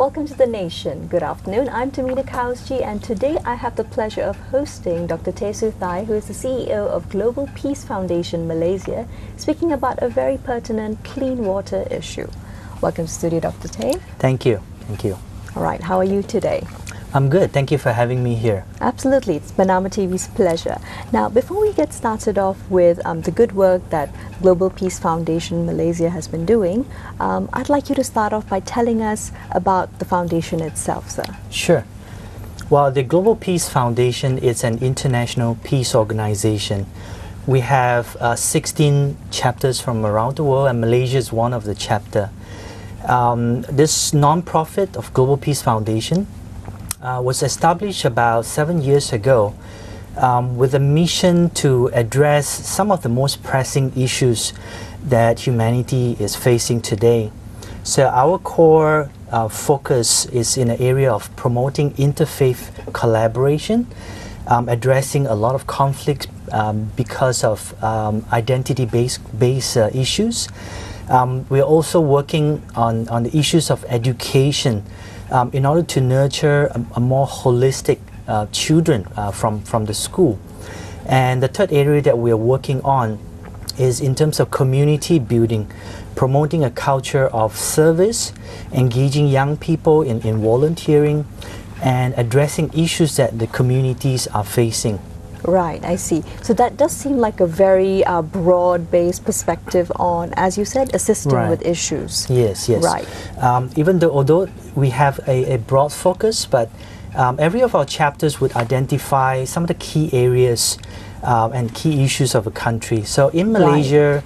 Welcome to the Nation. Good afternoon. I'm Tamina Kausji, and today I have the pleasure of hosting Dr. Thai, who is the CEO of Global Peace Foundation Malaysia, speaking about a very pertinent clean water issue. Welcome to studio, Dr. Thai. Thank you. Thank you. All right, how are you today? I'm good. Thank you for having me here. Absolutely. It's Panama TV's pleasure. Now, before we get started off with the good work that Global Peace Foundation Malaysia has been doing, I'd like you to start off by telling us about the foundation itself, sir. Sure. Well, the Global Peace Foundation is an international peace organization. We have 16 chapters from around the world, and Malaysia is one of the chapter. This non-profit of Global Peace Foundation was established about 7 years ago with a mission to address some of the most pressing issues that humanity is facing today. So our core focus is in the area of promoting interfaith collaboration, addressing a lot of conflicts because of identity-based issues. We're also working on the issues of education in order to nurture a more holistic children from the school. And the third area that we are working on is in terms of community building, promoting a culture of service, engaging young people in volunteering, and addressing issues that the communities are facing. Right, I see. So that does seem like a very broad-based perspective on, as you said, assisting with issues. Yes, yes. Right. Although we have a broad focus, but every of our chapters would identify some of the key areas and key issues of a country. So in Malaysia,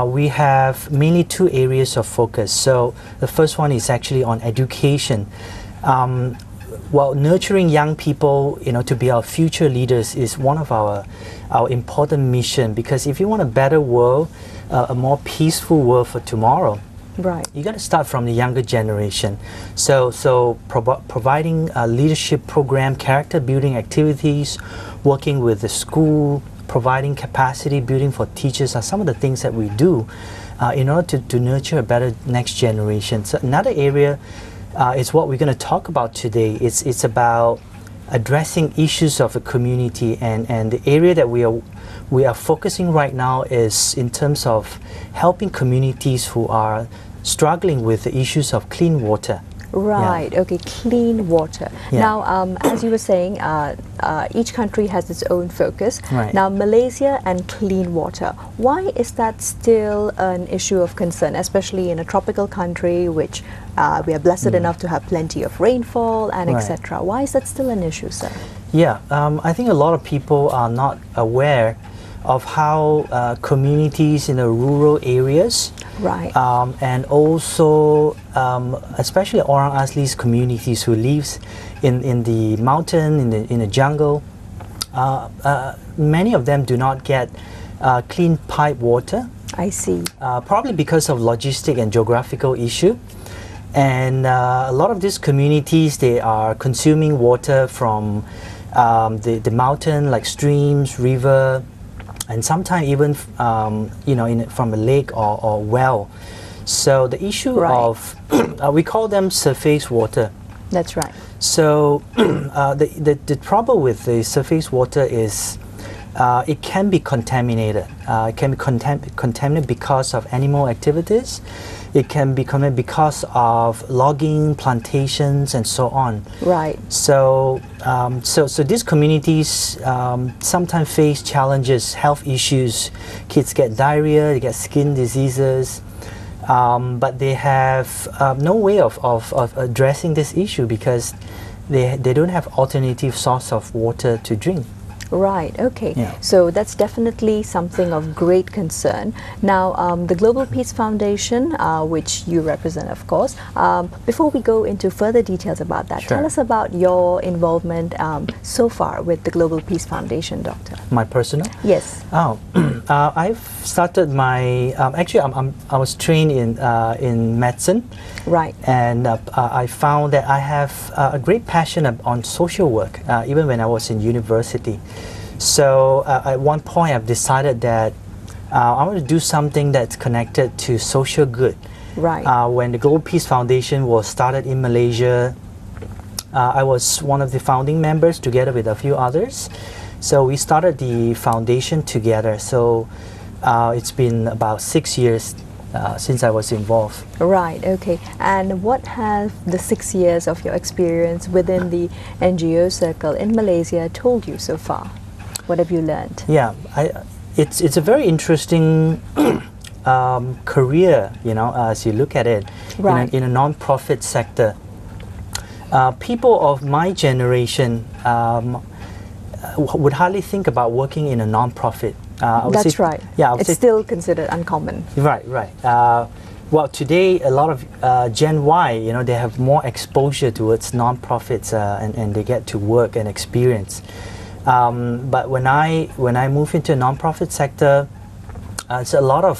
we have mainly two areas of focus. So the first one is actually on education. Well, nurturing young people, to be our future leaders is one of our important mission, because if you want a better world, a more peaceful world for tomorrow, right, you got to start from the younger generation. So providing a leadership program, character building activities, working with the school, providing capacity building for teachers are some of the things that we do in order to nurture a better next generation. So another area is what we're going to talk about today. It's about addressing issues of the community, and the area that we are focusing right now is in terms of helping communities who are struggling with the issues of clean water. Right, okay, clean water. Yeah. Now, as you were saying, each country has its own focus. Right. Now, Malaysia and clean water, why is that still an issue of concern, especially in a tropical country which we are blessed enough to have plenty of rainfall and Right. etc.? Why is that still an issue, sir? Yeah, I think a lot of people are not aware of how communities in the rural areas, right, and also especially Orang Asli's communities who lives in the mountain, in the jungle, many of them do not get clean pipe water. I see. Probably because of logistic and geographical issue. And a lot of these communities, they are consuming water from the mountain, like streams, river, and sometimes even from a lake or well. So the issue of we call them surface water. That's right. So the trouble with the surface water is it can be contaminated. It can be contaminated because of animal activities. It can be contaminated because of logging, plantations, and so on. Right. So these communities sometimes face challenges, health issues. Kids get diarrhea, they get skin diseases, but they have no way of addressing this issue because they don't have alternative source of water to drink. Right, okay. Yeah. So that's definitely something of great concern. Now, the Global Peace Foundation, which you represent, of course, before we go into further details about that, Sure. tell us about your involvement so far with the Global Peace Foundation, Doctor. My personal? Yes. Oh, I've started my, actually I was trained in medicine. Right. And I found that I have a great passion on social work, even when I was in university. So at one point I've decided that I want to do something that's connected to social good. Right. When the Global Peace Foundation was started in Malaysia, I was one of the founding members together with a few others. So we started the foundation together. So it's been about 6 years since I was involved. Right, okay. And what have the 6 years of your experience within the NGO circle in Malaysia told you so far? What have you learned? Yeah, it's a very interesting career, you know, as you look at it, Right. in a non-profit sector. People of my generation would hardly think about working in a non-profit. That's right. Yeah, it's still considered uncommon. Right, right. Well, today a lot of Gen Y, you know, they have more exposure towards non-profits and they get to work and experience. But when I moved into a non-profit sector, it's a lot of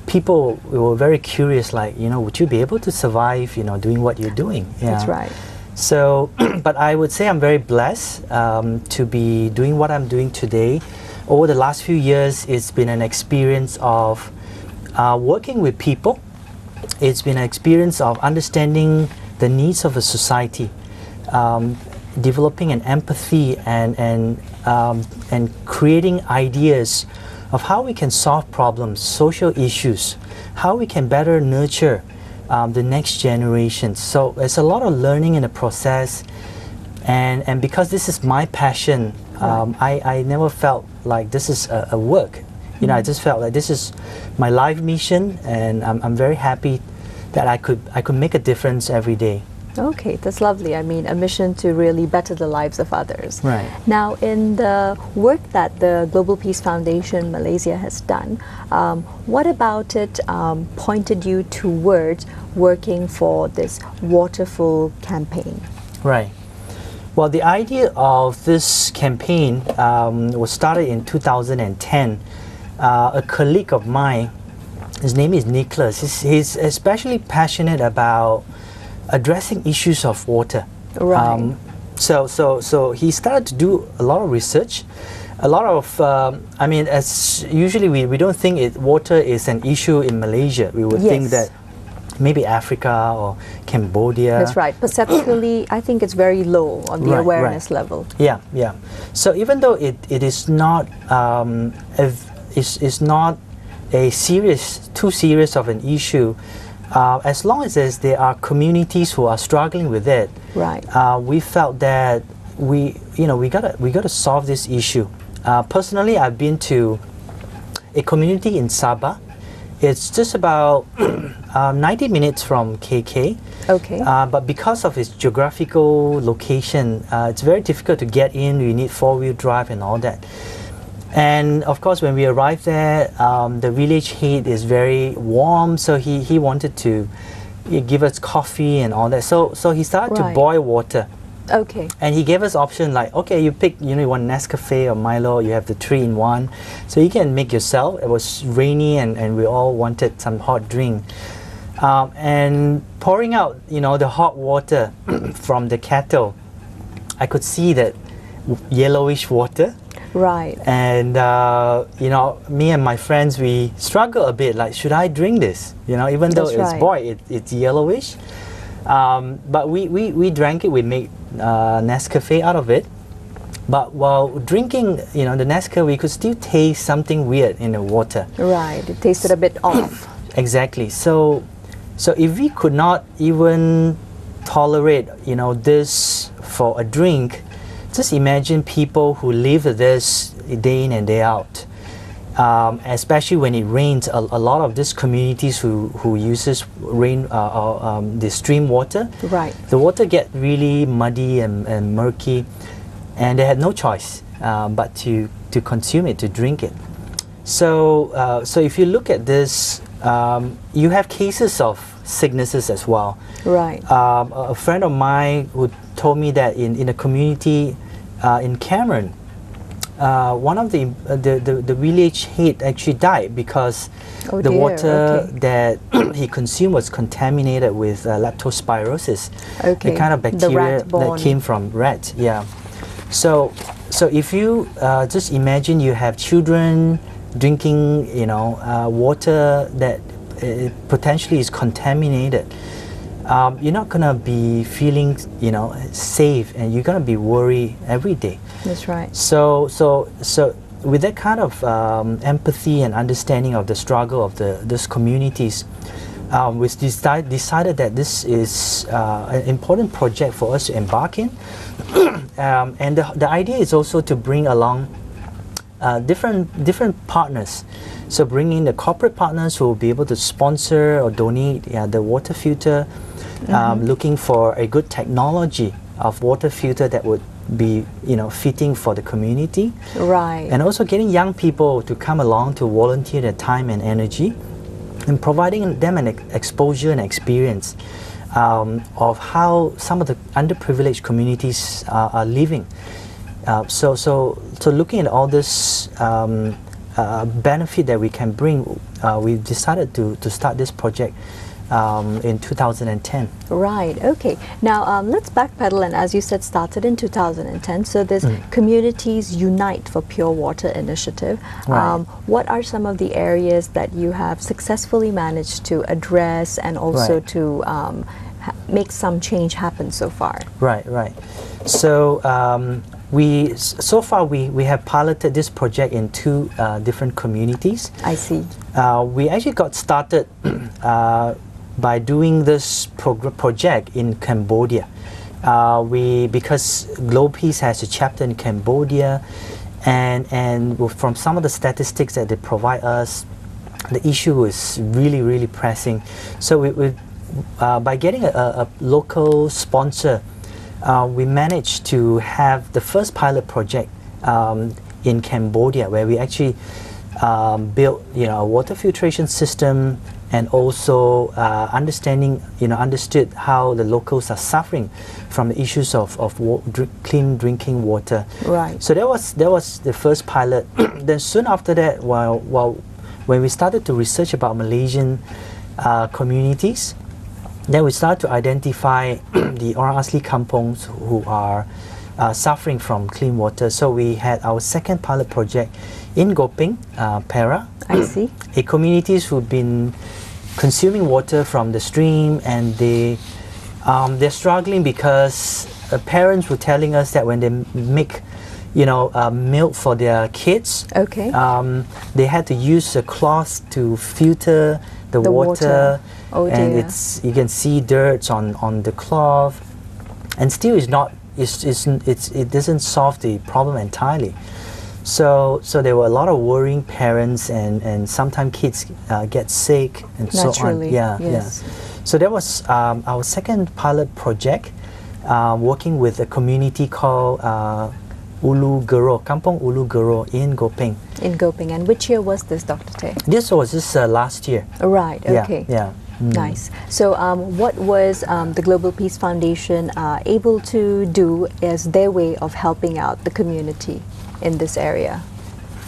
people were very curious, like, you know, would you be able to survive, you know, doing what you're doing? Yeah. That's right. So, but I would say I'm very blessed to be doing what I'm doing today. Over the last few years, it's been an experience of working with people. It's been an experience of understanding the needs of a society, developing an empathy and creating ideas of how we can solve problems, social issues, how we can better nurture the next generation. So there's a lot of learning in the process, and because this is my passion, I never felt like this is a work. You know, I just felt like this is my life mission, and I'm very happy that I could make a difference every day. Okay, that's lovely. I mean, a mission to really better the lives of others. Right. Now, in the work that the Global Peace Foundation Malaysia has done, what about it pointed you towards working for this Waterful campaign? Right. Well, the idea of this campaign was started in 2010. A colleague of mine, his name is Nicholas, he's especially passionate about addressing issues of water. Right. So he started to do a lot of research. A lot of, I mean, as usually we don't think water is an issue in Malaysia. We would think that maybe Africa or Cambodia. That's right. Perceptually, I think it's very low on the awareness level. Yeah, yeah. So even though it is not is not a too serious of an issue, as long as there are communities who are struggling with it, right? We felt that we gotta solve this issue. Personally, I've been to a community in Sabah. It's just about 90 minutes from KK. Okay. But because of its geographical location, it's very difficult to get in. We need four-wheel drive and all that. And of course, when we arrived there, the village heat is very warm, so he wanted to give us coffee and all that. So he started to boil water. Okay. And he gave us option like, okay, you pick, you want Nescafe or Milo, you have the 3-in-1. So you can make yourself. It was rainy and we all wanted some hot drink. And pouring out, the hot water from the kettle, I could see that yellowish water. Right. And, me and my friends, we struggle a bit, like, should I drink this? Even though it's boiled, it's yellowish. But we drank it, we made Nescafe out of it. But while drinking, the Nescafe, we could still taste something weird in the water. Right, it tasted a bit off. Exactly. So if we could not even tolerate, this for a drink, just imagine people who live this day in and day out. Especially when it rains, a lot of these communities who uses the stream water, right? The water get really muddy and murky, and they had no choice but to consume it, to drink it. So if you look at this, you have cases of sicknesses as well. Right. A friend of mine who told me that in a community in Cameron, one of the village head actually died because the water that he consumed was contaminated with leptospirosis, the kind of bacteria that came from rats. Yeah. So if you just imagine you have children, drinking, water that potentially is contaminated, you're not gonna be feeling, safe, and you're gonna be worried every day. That's right. So with that kind of empathy and understanding of the struggle of these communities, we decided that this is an important project for us to embark in. And the idea is also to bring along different partners. So bringing the corporate partners who will be able to sponsor or donate the water filter, looking for a good technology of water filter that would be fitting for the community. Right. And also getting young people to come along to volunteer their time and energy, and providing them an exposure and experience of how some of the underprivileged communities are living. So looking at all this benefit that we can bring, we decided to start this project in 2010. Right, okay. Now let's backpedal, and as you said, started in 2010. So this Communities Unite for Pure Water initiative. Right. What are some of the areas that you have successfully managed to address and also to make some change happen so far? Right. So so far we have piloted this project in 2 different communities. I see. We actually got started by doing this project in Cambodia. Because Global Peace has a chapter in Cambodia, and from some of the statistics that they provide us, the issue is really pressing. So by getting a local sponsor, we managed to have the first pilot project in Cambodia, where we actually built a water filtration system, and also understood how the locals are suffering from the issues of clean drinking water. Right. So that was the first pilot. Then soon after that, when we started to research about Malaysian communities, then we started to identify the orang asli kampongs who are suffering from clean water. So we had our second pilot project in Gopeng, Perak. I see. A communities who've been consuming water from the stream, and they're struggling because parents were telling us that when they make milk for their kids, they had to use a cloth to filter the water. Oh, and dear. you can see dirt on the cloth, and still it doesn't solve the problem entirely. So there were a lot of worrying parents, and sometimes kids get sick and Naturally, so on. yes. So that was our second pilot project, working with a community called Ulu Gero, Kampong Ulu Gero in Gopeng. In Gopeng. And which year was this, Dr. Tay? This was last year. Right, okay. Yeah. Nice. So what was the Global Peace Foundation able to do as their way of helping out the community in this area?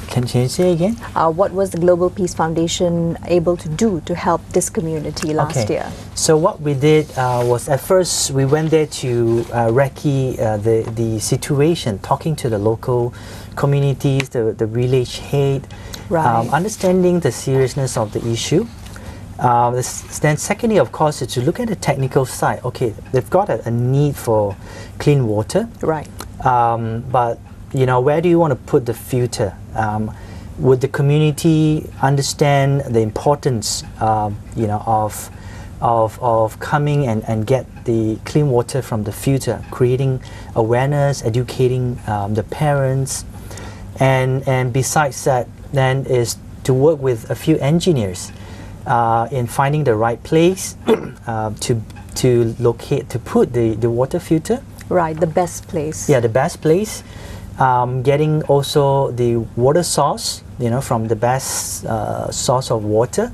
Can you say again? What was the Global Peace Foundation able to do to help this community last year? So what we did was, at first we went there to recce the situation, talking to the local communities, the village head, understanding the seriousness of the issue. Then secondly, of course, is to look at the technical side. Okay, they've got a need for clean water. Right. But where do you want to put the filter? Would the community understand the importance, of coming and get the clean water from the filter, creating awareness, educating the parents, and besides that, then is to work with a few engineers in finding the right place to put the water filter. Right, the best place. Yeah, the best place. Getting also the water source, from the best source of water,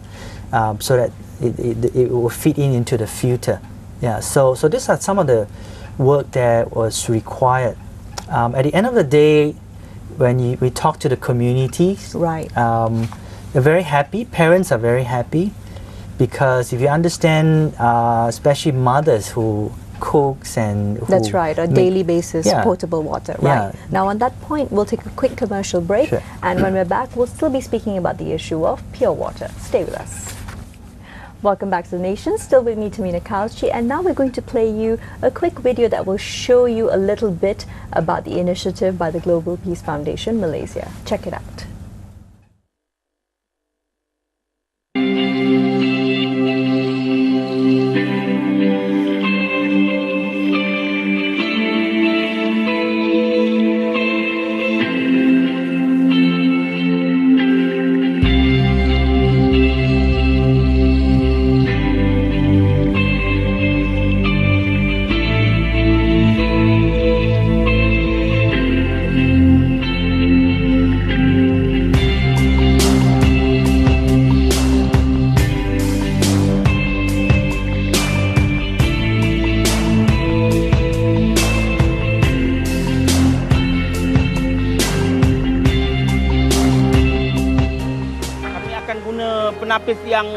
so that it will fit into the filter. Yeah, so these are some of the work that was required. At the end of the day, when we talk to the communities, they're very happy. Parents are very happy, because if you understand, especially mothers who cooks and who That's right, on a daily basis, Yeah. potable water, right? Yeah. Now on that point, we'll take a quick commercial break, Sure. and when we're back, we'll still be speaking about the issue of pure water. Stay with us. Welcome back to The Nation, still with me, Tamina Kauschi, and now we're going to play you a quick video that will show you a little bit about the initiative by the Global Peace Foundation Malaysia. Check it out.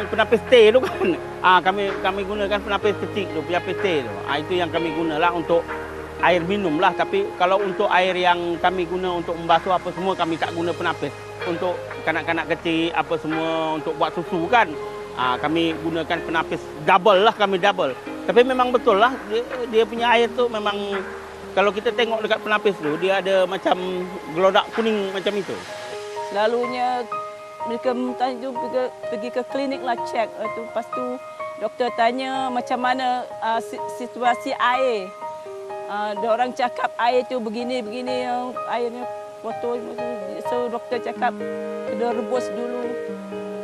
Penapis T tu kan. Kami gunakan penapis kecil tu, penapis T tu. Itu yang kami gunalah untuk air minum lah. Tapi kalau untuk air yang kami guna untuk membasuh apa semua, kami tak guna penapis. Untuk kanak-kanak kecil apa semua untuk buat susu kan. Kami gunakan penapis double lah, kami double. Tapi memang betul lah dia punya air tu memang kalau kita tengok dekat penapis tu dia ada macam gelodak kuning macam itu. Selalunya mereka tanya pergi ke klinik lah cek tu, lepas tu doktor tanya macam mana situasi air. Orang cakap air tu begini airnya kotor, so doktor cakap kena rebus dulu,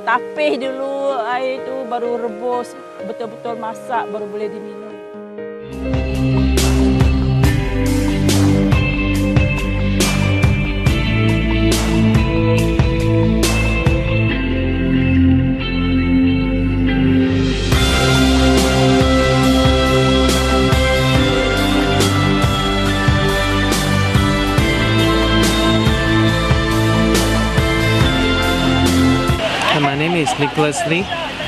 tapih dulu air tu baru rebus, betul-betul masak baru boleh diminum. My name is Nicholas Lee.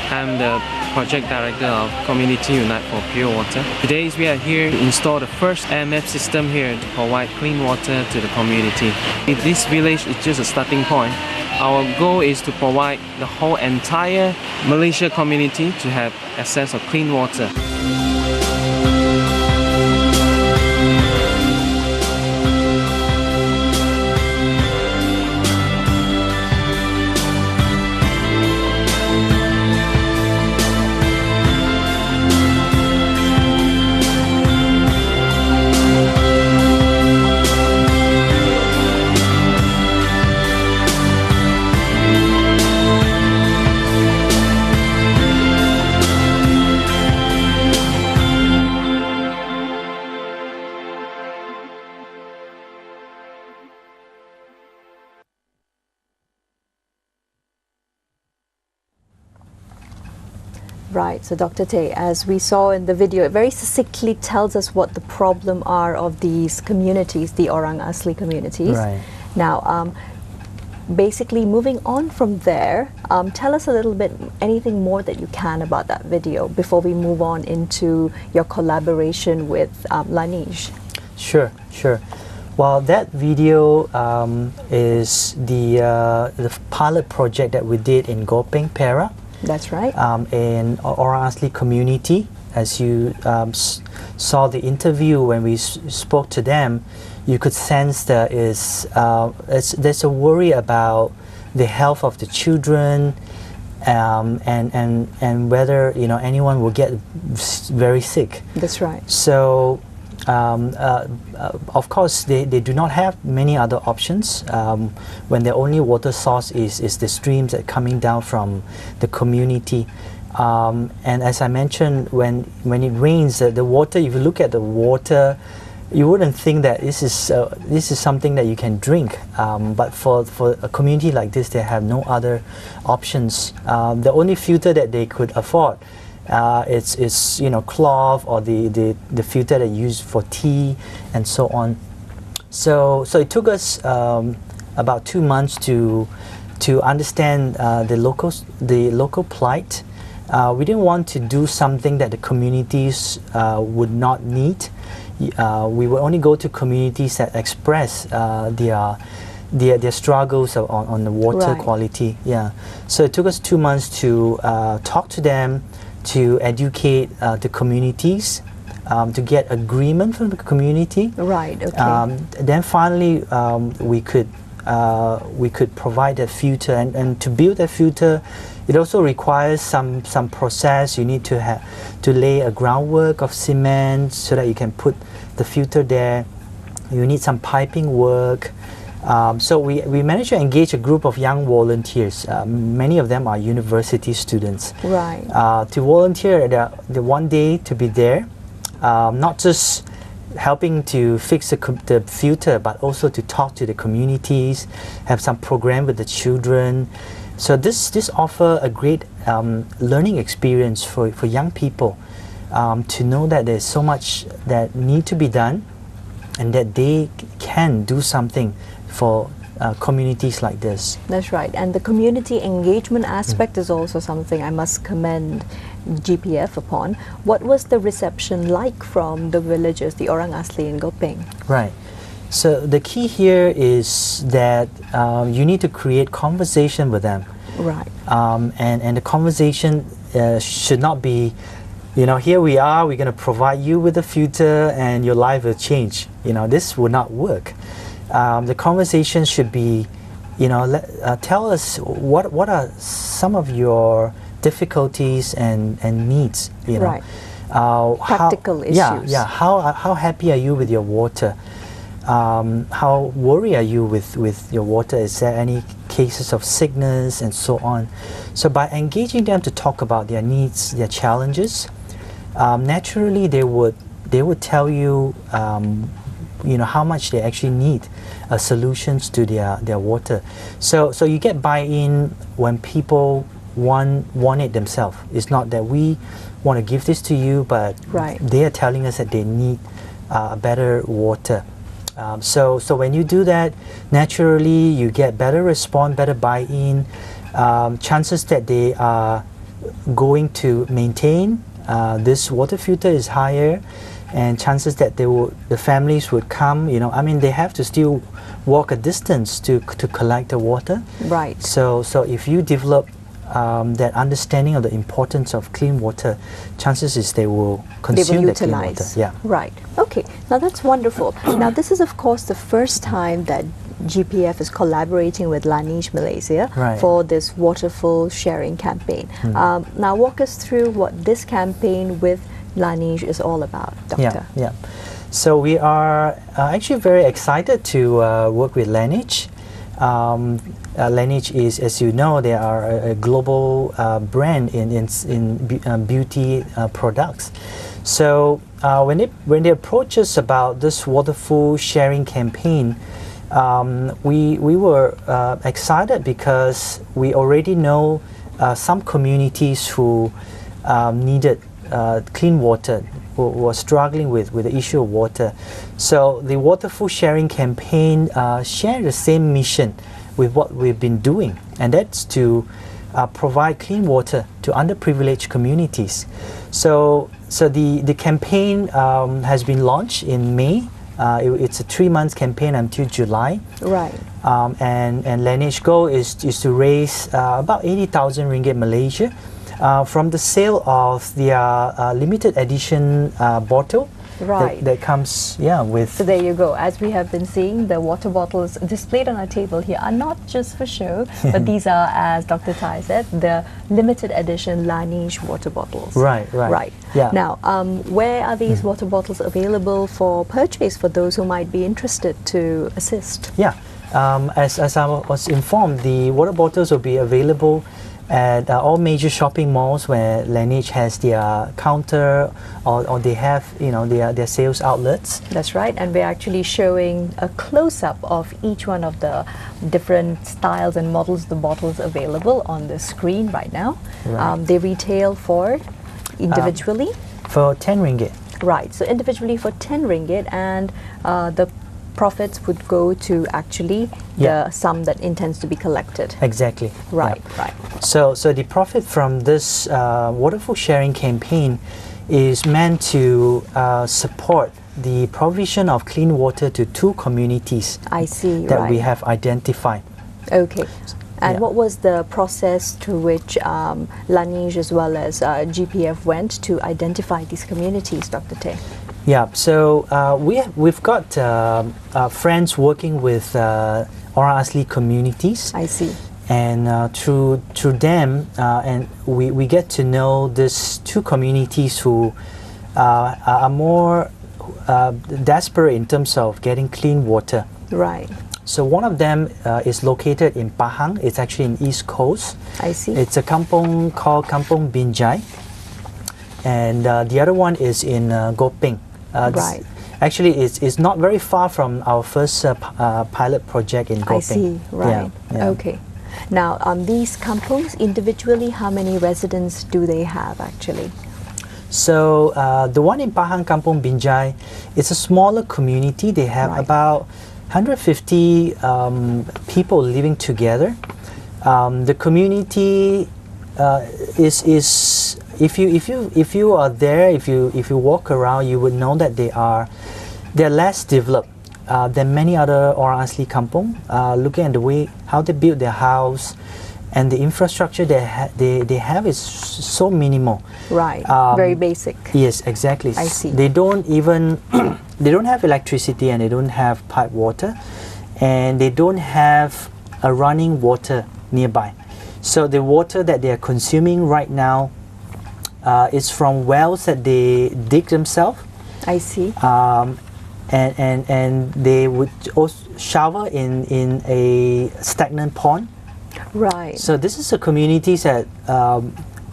I'm the Project Director of Community Unite for Pure Water. Today we are here to install the first AMF system here to provide clean water to the community. This village is just a starting point. Our goal is to provide the whole entire Malaysia community to have access of clean water. Right, so Dr. Tay, as we saw in the video, it very succinctly tells us what the problem are of these communities, the Orang Asli communities. Right. Now, basically moving on from there, tell us a little bit, anything more that you can about that video before we move on into your collaboration with Laneige. Sure. Well, that video is the pilot project that we did in Gopeng, Perak. That's right. In Orang Asli community. As you saw the interview when we spoke to them, you could sense that there's a worry about the health of the children, and whether anyone will get very sick. That's right. So of course they do not have many other options when their only water source is the streams that are coming down from the community. And as I mentioned, when it rains, the water, if you look at the water, you wouldn't think that this is something that you can drink, but for a community like this, they have no other options. The only filter that they could afford is cloth, or the filter they use for tea and so on. So it took us about 2 months to understand the local plight, We didn't want to do something that the communities would not need. We would only go to communities that express their struggles on the water quality. Yeah. So it took us 2 months to talk to them, to educate the communities, to get agreement from the community. Right. Okay. Then finally, we could provide a filter, and to build a filter, it also requires some process. You need to lay a groundwork of cement so that you can put the filter there. You need some piping work. So we managed to engage a group of young volunteers. Many of them are university students. Right. To volunteer the one day to be there, not just helping to fix the filter, but also to talk to the communities, have some program with the children. So this offer a great learning experience for young people, to know that there's so much that need to be done, and that they can do something for communities like this. That's right. And the community engagement aspect is also something I must commend GPF upon. What was the reception like from the villagers, the Orang Asli in Gopeng? Right. So the key here is that you need to create conversation with them. Right. And the conversation should not be, here we are, we're going to provide you with a filter and your life will change. This will not work. The conversation should be, tell us what are some of your difficulties and needs, Right. Practical issues. Yeah. How happy are you with your water? How worried are you with your water? Is there any cases of sickness and so on? So by engaging them to talk about their needs, their challenges, naturally they would tell you, how much they actually need solutions to their water. So you get buy-in when people want it themselves. It's not that we want to give this to you, but they are telling us that they need better water. So when you do that, naturally you get better response, better buy-in. Chances that they are going to maintain this water filter is higher, and chances that the families would come. They have to still walk a distance to collect the water. Right. So if you develop that understanding of the importance of clean water, chances is they will consume the clean water. Yeah. Right. Okay. Now that's wonderful. Now this is of course the first time that GPF is collaborating with Laneige Malaysia for this Waterful sharing campaign. Now walk us through what this campaign with Laneige is all about, Doctor. Yeah. So we are actually very excited to work with Laneige. Laneige is, as you know, they are a global brand in beauty products. So when they approached us about this Waterful sharing campaign, we were excited because we already know some communities who needed clean water, who were struggling with the issue of water. So the Waterful sharing campaign shared the same mission with what we've been doing, and that's to provide clean water to underprivileged communities. So the campaign has been launched in May. It's a 3-month campaign until July. Right. And Laneige goal is to raise about 80,000 ringgit Malaysia from the sale of their limited edition bottle. Right. That comes, with... So there you go. As we have been seeing, the water bottles displayed on our table here are not just for show, but these are, as Dr. Tai said, the limited edition Laneige water bottles. Right. Yeah. Now, where are these water bottles available for purchase for those who might be interested to assist? Yeah. As I was informed, the water bottles will be available at all major shopping malls where Laneige has their counter or they have their sales outlets. That's right, and we're actually showing a close-up of each one of the different styles and models of the bottles available on the screen right now. Right. They retail for for individually? For 10 ringgit. Right, so individually for 10 ringgit, and the profits would go to actually the sum that intends to be collected. Exactly. Right, Yeah. right. So the profit from this Waterful sharing campaign is meant to support the provision of clean water to 2 communities I see, that right. we have identified. Okay. And Yeah. what was the process through which Laneige as well as GPF went to identify these communities, Dr. Tay? Yeah, so we've got friends working with Orang Asli communities, I see. and through them, and we get to know these 2 communities who are more desperate in terms of getting clean water. Right. So one of them is located in Pahang. It's actually in East Coast. I see. It's a kampong called Kampong Binjai, and the other one is in Gopeng. Right. Actually, it's not very far from our first pilot project in Gopeng. I see. Right. Yeah. Okay. Now, these kampungs, individually, how many residents do they have actually? So the one in Pahang, Kampong Binjai, it's a smaller community. They have Right. about 150 people living together. The community is if you are there, if you walk around, you would know that they're less developed than many other Orang Asli kampung. Looking at the way how they build their house and the infrastructure they have is so minimal. Right. Very basic. Yes, exactly. I see. They don't even they don't have electricity, and they don't have pipe water, and they don't have a running water nearby. So the water that they are consuming right now is from wells that they dig themselves, I see. and they would also shower in a stagnant pond. Right. So this is a community that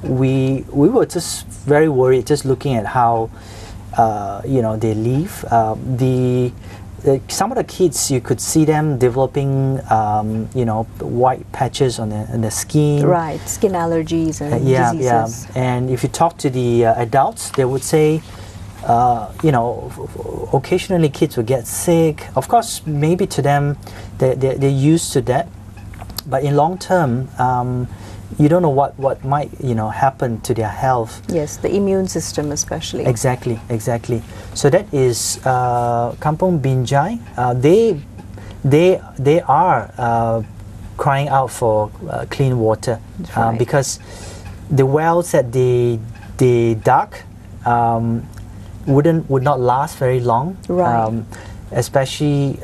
we were just very worried just looking at how they live. Some of the kids, you could see them developing white patches on the skin. Right. Skin allergies and Yeah. diseases. And if you talk to the adults, they would say occasionally kids will get sick. Of course, maybe to them they're used to that, but in long term, you don't know what might happen to their health. Yes, the immune system especially. Exactly. So that is Kampong Binjai. They are crying out for clean water Right. because the wells that they dug would not last very long. Right. Especially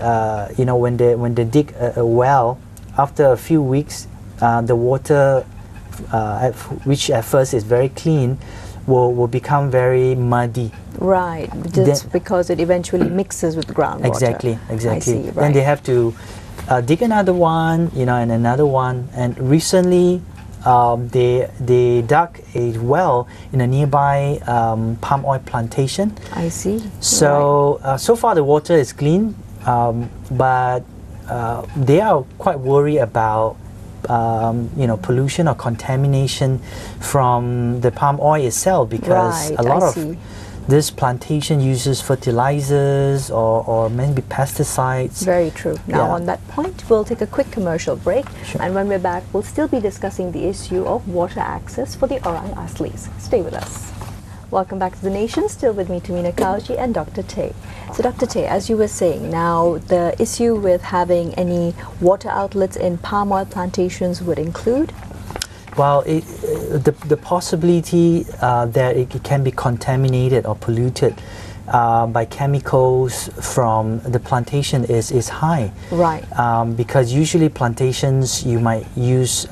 when they dig a well, after a few weeks, the water, which at first is very clean, will become very muddy. Right. Just because it eventually mixes with groundwater. Exactly. I see. Right. Then they have to dig another one, and another one. And recently, they dug a well in a nearby palm oil plantation. I see. So so far the water is clean, but they are quite worried about pollution or contamination from the palm oil itself, because Right, a lot I of see. this plantation uses fertilizers or maybe pesticides. Very true. Now, Yeah. on that point, we'll take a quick commercial break. Sure. And when we're back, we'll still be discussing the issue of water access for the Orang Aslis. Stay with us. Welcome back to The Nation, still with me, Tamina Kauji, and Dr. Tay. So, Dr. Tay, as you were saying, now the issue with having any water outlets in palm oil plantations would include? Well, the possibility that it can be contaminated or polluted by chemicals from the plantation is high. Right. Because usually plantations, you might use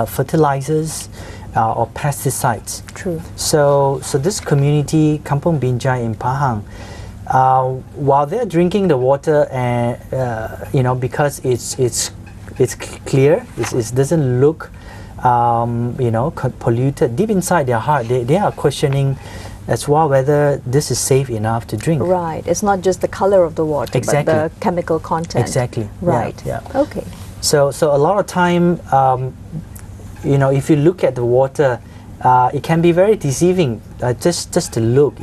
fertilizers or pesticides. True. So this community, Kampong Binjai in Pahang, while they're drinking the water, and because it's clear, it doesn't look polluted. Deep inside their heart, they are questioning as well whether this is safe enough to drink. Right. It's not just the color of the water, Exactly. but the chemical content. Exactly. Right. Yeah. Okay. So a lot of time, if you look at the water, it can be very deceiving. Just to look,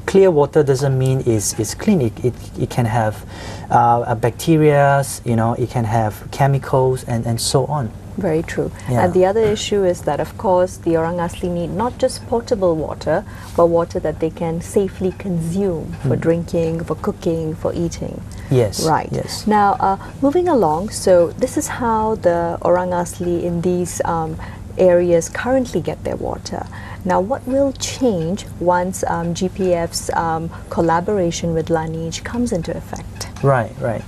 clear water doesn't mean it's clean. It can have bacteria, you know, it can have chemicals and so on. Very true. Yeah. And the other issue is that, of course, the orang asli need not just potable water, but water that they can safely consume for drinking, for cooking, for eating. Yes. Right. Yes. Now, moving along, so this is how the orang asli in these areas currently get their water. Now, what will change once GPF's collaboration with Laneige comes into effect? Right, right.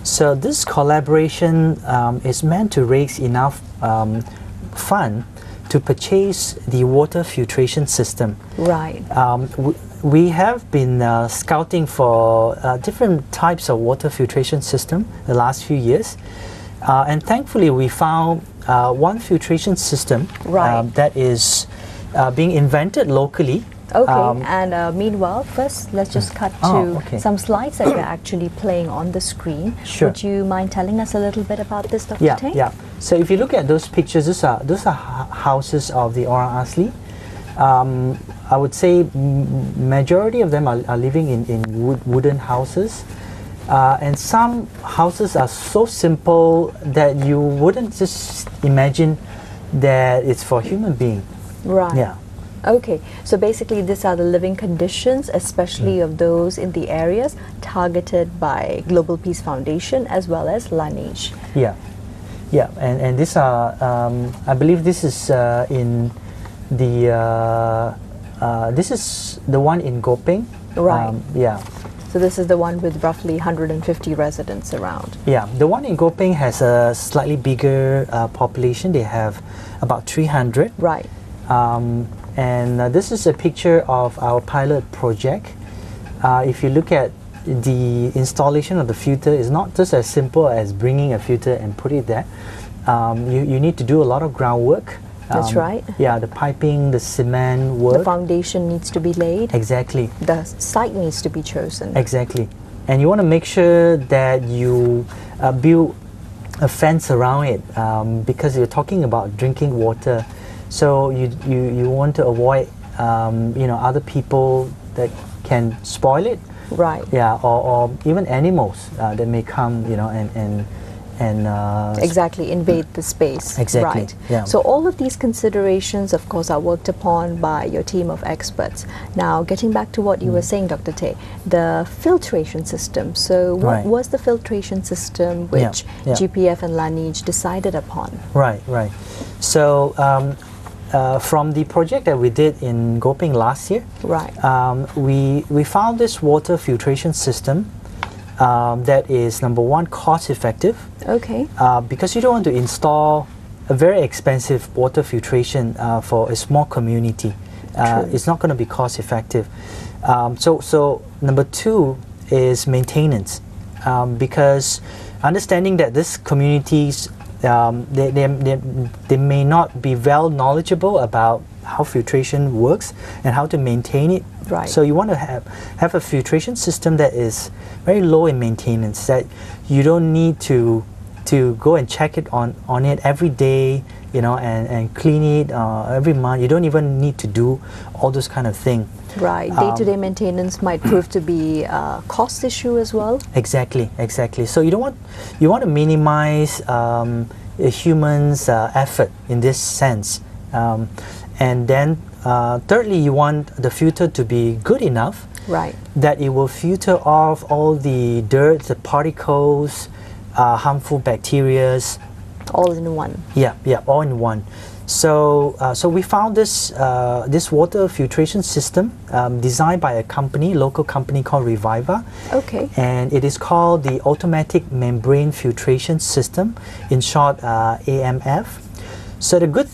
So this collaboration is meant to raise enough fund to purchase the water filtration system. Right. We have been scouting for different types of water filtration system the last few years, and thankfully we found one filtration system that is being invented locally. Okay, and meanwhile, first let's just cut to some slides that you're actually playing on the screen. Sure. Would you mind telling us a little bit about this, Dr. Yeah, Tay? yeah. So if you look at those pictures, those are houses of the orang asli. I would say majority of them are living in wooden houses, and some houses are so simple that you wouldn't just imagine that it's for human being. Right. Yeah. Okay, so basically these are the living conditions, especially of those in the areas targeted by Global Peace Foundation as well as Laneige. Yeah, yeah, and these are, I believe this is in the, this is the one in Gopeng. Right. Yeah. So this is the one with roughly 150 residents around. Yeah, the one in Gopeng has a slightly bigger population. They have about 300. Right. And this is a picture of our pilot project. If you look at the installation of the filter, it's not just as simple as bringing a filter and put it there. You need to do a lot of groundwork. That's right. Yeah, the piping, the cement work. The foundation needs to be laid. Exactly. The site needs to be chosen. Exactly. And you want to make sure that you build a fence around it, because you're talking about drinking water. So you want to avoid other people that can spoil it. Right. Yeah, or even animals that may come, and exactly, invade the space. Exactly. Right. Yeah. So all of these considerations, of course, are worked upon by your team of experts. Now, getting back to what you were saying, Dr. Tay, the filtration system. So what was the filtration system which GPF and Laneige decided upon? Right, right. So from the project that we did in Gopeng last year, we found this water filtration system that is, number one, cost effective. Okay. Because you don't want to install a very expensive water filtration for a small community. It's not going to be cost effective. So number two is maintenance, because understanding that these communities they may not be well knowledgeable about how filtration works and how to maintain it. Right. So you want to have a filtration system that is very low in maintenance, that you don't need to go and check it on it every day, and clean it every month. You don't even need to do all those kind of thing. Right. Day-to-day maintenance might prove to be a cost issue as well. Exactly, exactly. So you want to minimize a human's effort in this sense, and then thirdly, you want the filter to be good enough, right, that it will filter off all the dirt, the particles, harmful bacteria. All in one. Yeah, all in one. So we found this water filtration system designed by a local company called Reviva. Okay. And it is called the Automatic Membrane Filtration System, in short AMF. So the good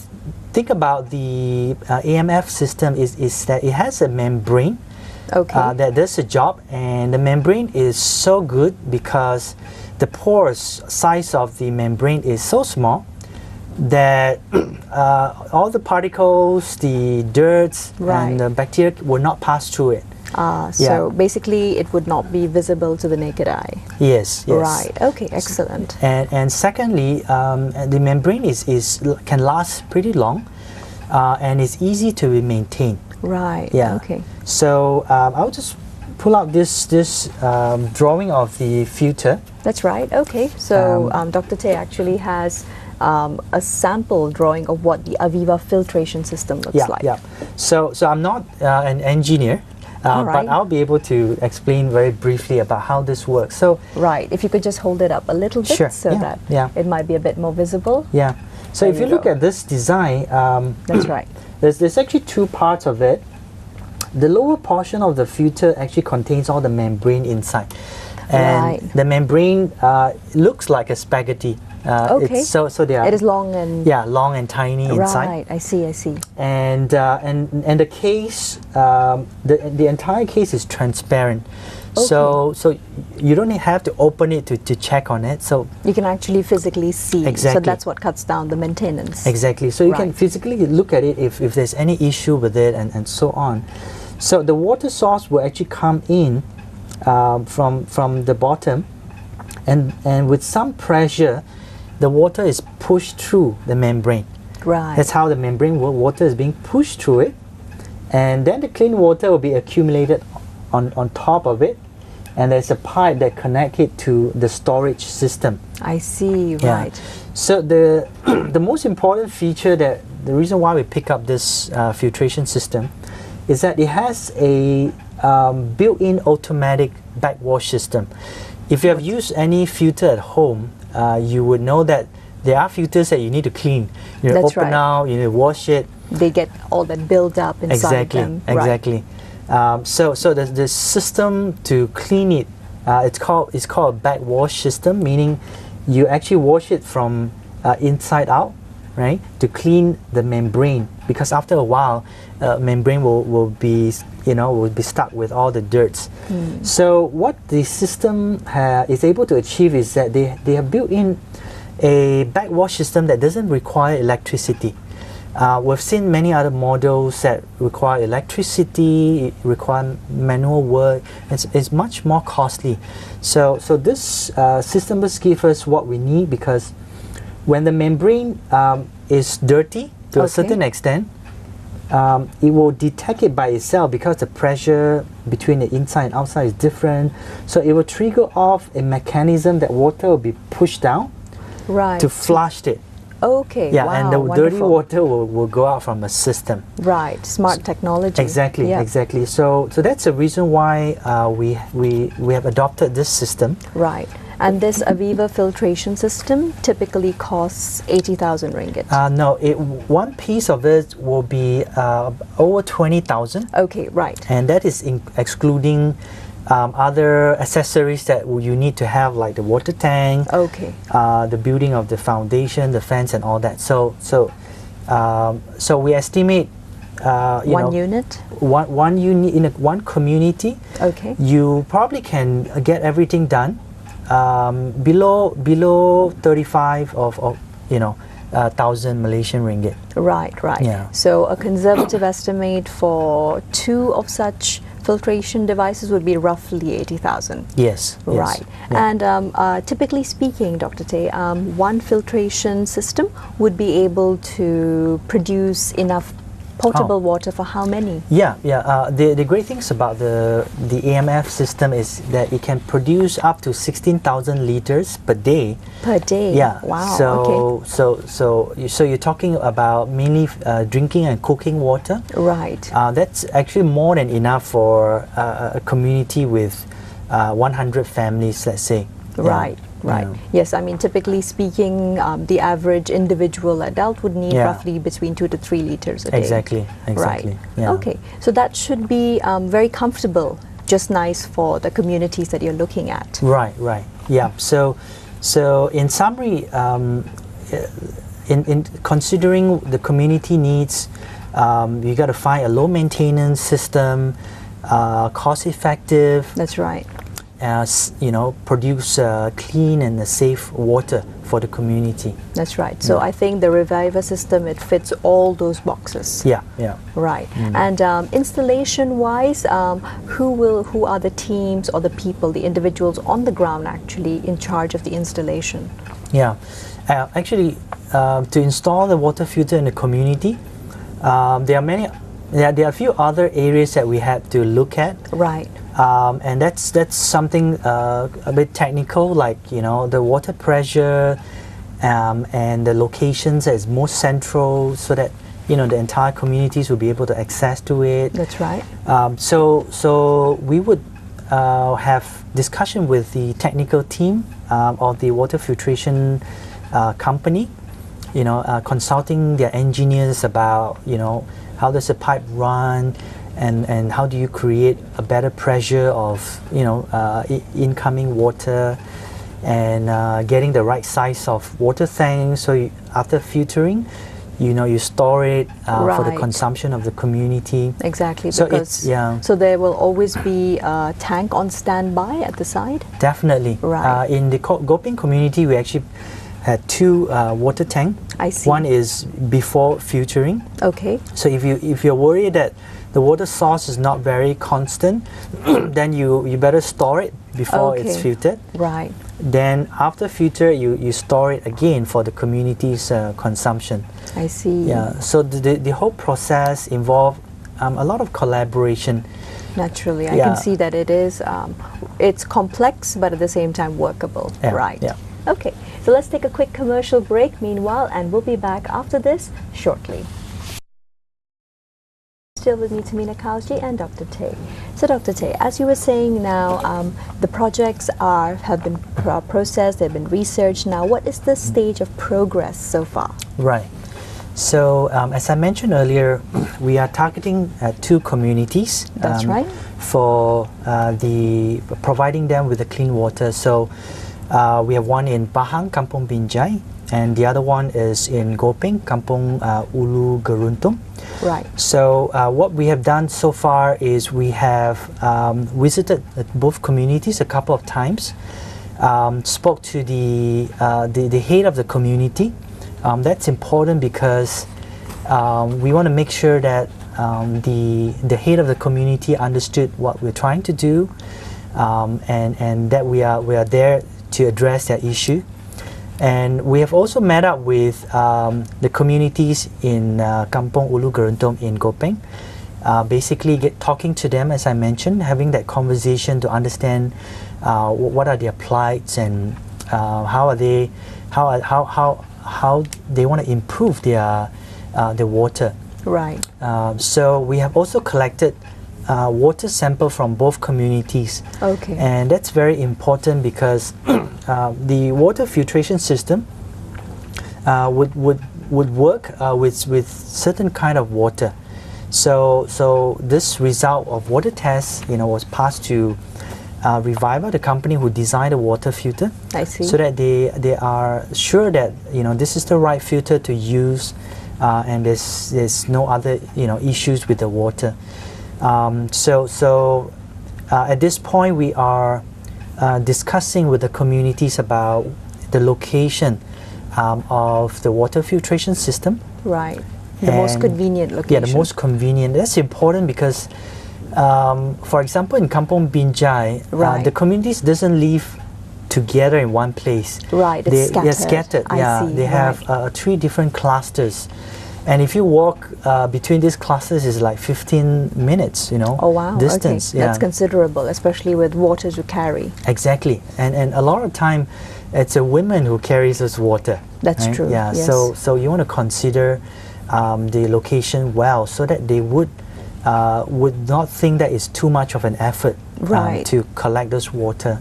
thing about the AMF system is that it has a membrane that does the job, and the membrane is so good because the pores size of the membrane is so small that all the particles, the dirt, and the bacteria will not pass through it. So basically it would not be visible to the naked eye. Yes. Right. Okay, excellent. And secondly, the membrane can last pretty long, and it's easy to maintain. Right. Yeah. Okay. So I'll just pull out this drawing of the filter. That's right. Okay. So Dr. Tay actually has a sample drawing of what the Aviva filtration system looks like. Yeah. So I'm not an engineer, All right. but I'll be able to explain very briefly about how this works. So Right. If you could just hold it up a little bit Sure. so Yeah. that Yeah. it might be a bit more visible. yeah. So There if you you look go. at this design, That's right. there's actually two parts of it. The lower portion of the filter actually contains all the membrane inside, and Right. the membrane looks like a spaghetti. Okay. So they are. It is long and long and tiny inside. right. I see. And the case, the entire case is transparent. So you don't have to open it to check on it. So You can actually physically see. So Exactly. that's what cuts down the maintenance. exactly. So you can Right. physically look at it if there's any issue with it and so on. So the water source will actually come in from the bottom, and with some pressure, the water is pushed through the membrane. Right. That's how the membrane water is being pushed through it, and then the clean water will be accumulated on top of it, and there's a pipe that connects it to the storage system. I see. Yeah. Right. So the the most important feature, that the reason why we pick up this filtration system, is that it has a built-in automatic backwash system. If you have used any filter at home, you would know that there are filters that you need to clean. You know, That's open right. out, you need to wash it. They get all that built up inside them. Right. Exactly. So the system to clean it, it's called a backwash system, meaning you actually wash it from inside out, right, to clean the membrane, because after a while, membrane will be stuck with all the dirt. So what the system is able to achieve is that they have built in a backwash system that doesn't require electricity. We've seen many other models that require electricity, require manual work. It's much more costly. So this system does give us what we need, because when the membrane is dirty to a certain extent, it will detect it by itself, because the pressure between the inside and outside is different. So it will trigger off a mechanism that water will be pushed down Right. to flush it. Okay. Yeah, wow, and the dirty wonderful. water will go out from the system. Right. Smart technology. Exactly, Yeah. exactly. So that's the reason why we have adopted this system. Right. And this Aviva filtration system typically costs 80,000 ringgit. No, one piece of it will be over 20,000, Okay, right. and that is excluding other accessories that you need to have, like the water tank, Okay. the building of the foundation, the fence, and all that. So we estimate One unit. one unit in one community. Okay. You probably can get everything done below 35 of 1,000 Malaysian ringgit. Right, right. Yeah. So a conservative estimate for 2 of such filtration devices would be roughly 80,000. Yes. Right. Yeah. And typically speaking, Dr. Tay, one filtration system would be able to produce enough potable water for how many? Yeah. The great things about the AMF system is that it can produce up to 16,000 liters per day. Per day? Yeah. Wow. So okay. so you're talking about mainly drinking and cooking water. Right. That's actually more than enough for a community with 100 families, let's say. Yeah. Right. Right. Yeah. Yes, I mean, typically speaking, the average individual adult would need Yeah. roughly between 2 to 3 liters a day. Exactly. Right. Yeah. Okay. So that should be very comfortable, just nice for the communities that you're looking at. Right. Yeah. So in summary, in considering the community needs, you got to find a low maintenance system, cost effective. That's right. Produce clean and safe water for the community. That's right. So I think the Reviver system, it fits all those boxes. Yeah. Right. And installation-wise, who are the teams or the people, the individuals on the ground actually in charge of the installation? Yeah. Actually, to install the water filter in the community, there are there are a few other areas that we have to look at. Right. And that's something a bit technical, like the water pressure and the locations as more central, so that the entire communities will be able to access to it. That's right. So we would have discussion with the technical team of the water filtration company, consulting their engineers about how does the pipe run, and how do you create a better pressure of incoming water, and getting the right size of water tank, so after filtering you store it for the Right. consumption of the community. Exactly. So because it's so there will always be a tank on standby at the side. Definitely. Right. In the Gopeng community, we actually had two water tank. I see. One is before filtering. Okay. So if you're worried that the water source is not very constant, then you better store it before it's Okay. filtered. Right. Then after filter, you store it again for the community's consumption. I see. Yeah. So the whole process involved a lot of collaboration. Naturally, I Yeah. can see that it is. It's complex, but at the same time workable. Yeah, Right. yeah. Okay. So let's take a quick commercial break. Meanwhile, and we'll be back after this shortly. Still with me, Tamina Kausji and Dr. Tay. So, Dr. Tay, as you were saying now, the projects have been processed, they've been researched. Now, what is the stage of progress so far? Right. So as I mentioned earlier, we are targeting two communities. That's right. For providing them with the clean water. So we have one in Pahang, Kampung Binjai, and the other one is in Gopeng, Kampung Ulu Geruntum. Right. So what we have done so far is we have visited both communities a couple of times, spoke to the head of the community. That's important because we want to make sure that the head of the community understood what we're trying to do, and that we are there to address that issue. And we have also met up with the communities in Kampung Ulu Geruntum in Gopeng. Basically, talking to them, as I mentioned, having that conversation to understand what are their plights and how they want to improve their water. Right. So we have also collected water sample from both communities. Okay. And that's very important because the water filtration system would work with certain kind of water. So this result of water test, was passed to Reviva, the company who designed the water filter. I see. So that they are sure that this is the right filter to use, and there's no other issues with the water. So at this point we are discussing with the communities about the location of the water filtration system. Right. The most And- convenient location. Yeah, the most convenient. That's important because, for example, in Kampung Binjai, Right. the communities doesn't live together in one place. Right, it's They're scattered. scattered. I Yeah, see, they have 3 different clusters, and if you walk between these clusters, is like 15 minutes. Oh wow. Distance. Okay. Yeah. That's considerable, especially with water to carry. Exactly, and a lot of time, it's a woman who carries this water. That's right? true, Yeah. yes. So you want to consider the location well, so that they would not think that it's too much of an effort Right. to collect this water.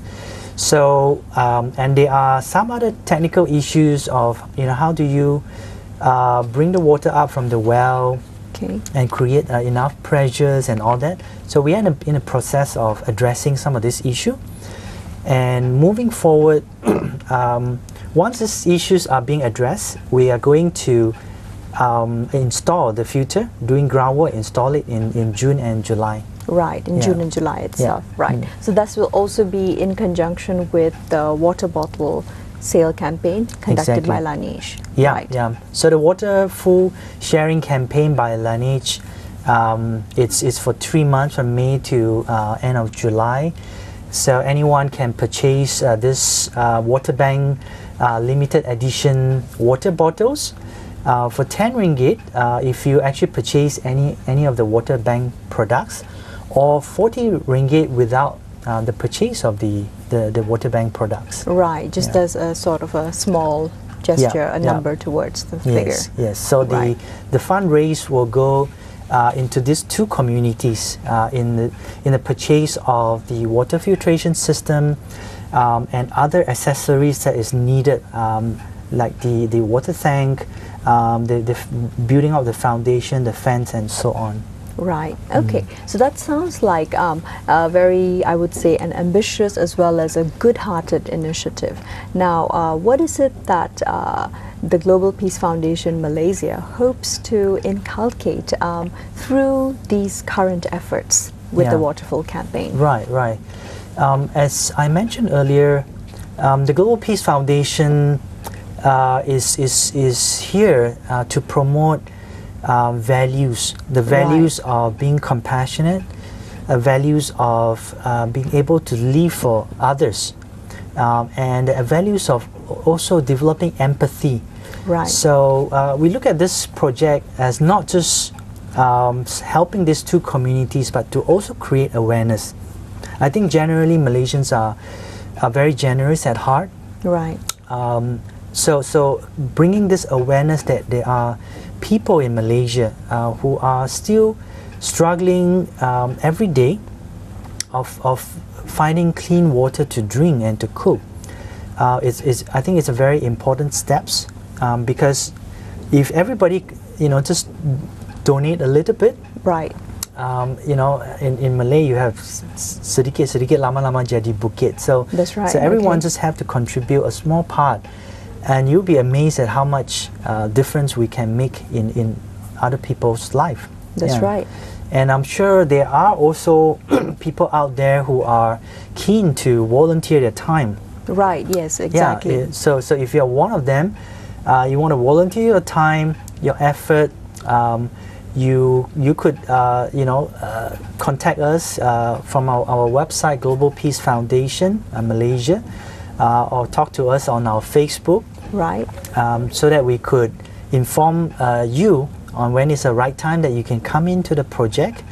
So and there are some other technical issues of how do you bring the water up from the well Okay. and create enough pressures and all that. So we are in a process of addressing some of this issue. And moving forward, once these issues are being addressed, we are going to install the filter, doing groundwork, install it in June and July. Right, in Yeah. June and July itself. Right. So that will also be in conjunction with the water bottle sale campaign conducted by Laneige. Yeah, Right. yeah. So the Waterful sharing campaign by Laneige, it's for 3 months from May to end of July. So anyone can purchase this water bank limited edition water bottles, For 10 ringgit, if you actually purchase any of the water bank products, or 40 ringgit without the purchase of the water bank products. Right, just as a sort of a small gesture, a number towards the figure. Yes. So the fundraise will go into these two communities in the purchase of the water filtration system and other accessories that is needed, like the water tank, the building of the foundation, the fence, and so on. Right. Okay. So that sounds like a very, I would say, an ambitious as well as a good-hearted initiative. Now, what is it that the Global Peace Foundation Malaysia hopes to inculcate through these current efforts with the Waterful campaign? Right. As I mentioned earlier, the Global Peace Foundation is here to promote values, the values of being compassionate, values of being able to live for others, and values of also developing empathy. Right. So we look at this project as not just helping these two communities, but to also create awareness. I think generally Malaysians are very generous at heart. Right. So bringing this awareness that there are people in Malaysia who are still struggling every day of finding clean water to drink and to cook. I think it's a very important steps because if everybody just donate a little bit. Right. In Malay you have sedikit lama-lama jadi bukit. So that's right. So everyone just have to contribute a small part. And you'll be amazed at how much difference we can make in other people's life. That's right. And I'm sure there are also people out there who are keen to volunteer their time. Right, yes, exactly. Yeah, so if you're one of them, you want to volunteer your time, your effort, you could contact us from our website, Global Peace Foundation Malaysia, or talk to us on our Facebook. Right. So that we could inform you on when is the right time that you can come into the project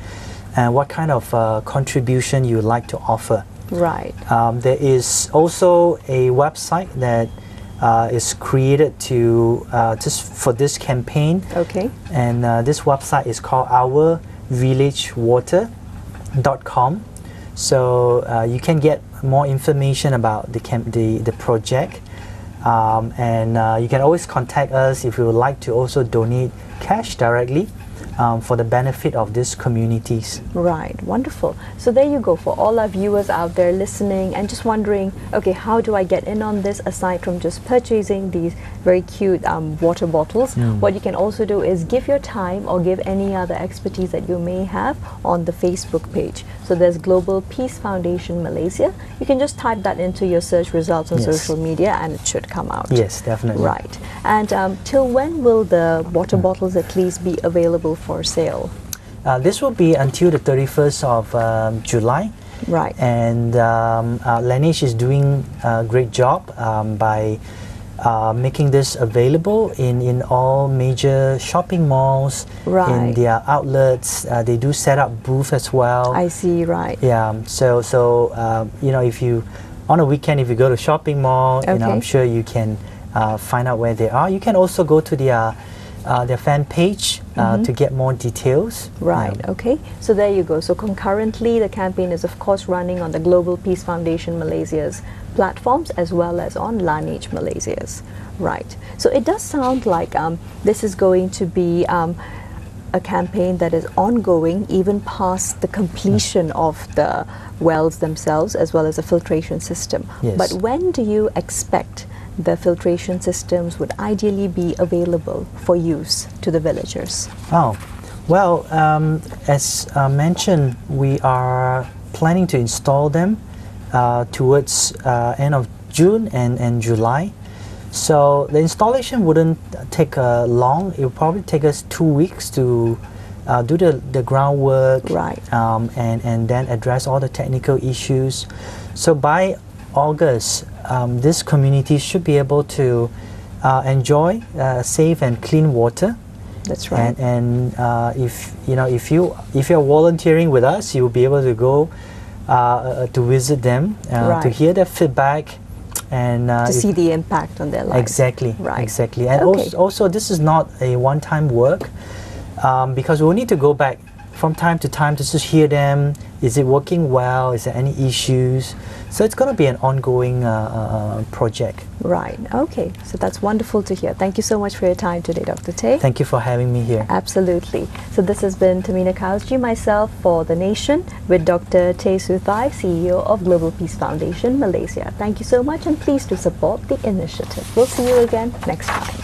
and what kind of contribution you would like to offer. Right. There is also a website that is created to just for this campaign. Okay. And this website is called ourvillagewater.com. So you can get more information about the project. And you can always contact us if you would like to also donate cash directly for the benefit of these communities. Right, wonderful. So there you go, for all our viewers out there listening and just wondering, okay, how do I get in on this aside from just purchasing these very cute water bottles? What you can also do is give your time or give any other expertise that you may have on the Facebook page. So there's Global Peace Foundation Malaysia. You can just type that into your search results on social media and it should come out. Yes, definitely. Right. And till when will the water bottles at least be available for sale? This will be until the 31st of July. Right. And Laneige is doing a great job by making this available in all major shopping malls, in their outlets. They do set up booth as well. I see, right. Yeah, so if you, on a weekend, if you go to shopping mall, I'm sure you can find out where they are. You can also go to their fan page to get more details. Right, okay. So there you go. So concurrently, the campaign is of course running on the Global Peace Foundation Malaysia's platforms as well as on Laneige Malaysia's. Right. So it does sound like this is going to be a campaign that is ongoing even past the completion of the wells themselves as well as the filtration system. Yes. But when do you expect the filtration systems would ideally be available for use to the villagers? Oh, well, as mentioned, we are planning to install them towards end of June and July. So the installation wouldn't take long. It will probably take us 2 weeks to do the groundwork, right. And then address all the technical issues. So by August, this community should be able to enjoy safe and clean water. That's right. And if you're volunteering with us, you'll be able to go to visit them, to hear their feedback, and to see the impact on their lives. Exactly. Right. Exactly. And Okay. also, this is not a one-time work, because we'll need to go back from time to time to just hear them. Is it working well? Is there any issues? So it's going to be an ongoing project. Right. Okay. So that's wonderful to hear. Thank you so much for your time today, Dr. Tay. Thank you for having me here. Absolutely. So this has been Tamina Kausji, myself, for The Nation, with Dr. Tay Suthai, CEO of Global Peace Foundation, Malaysia. Thank you so much, and please do support the initiative. We'll see you again next time.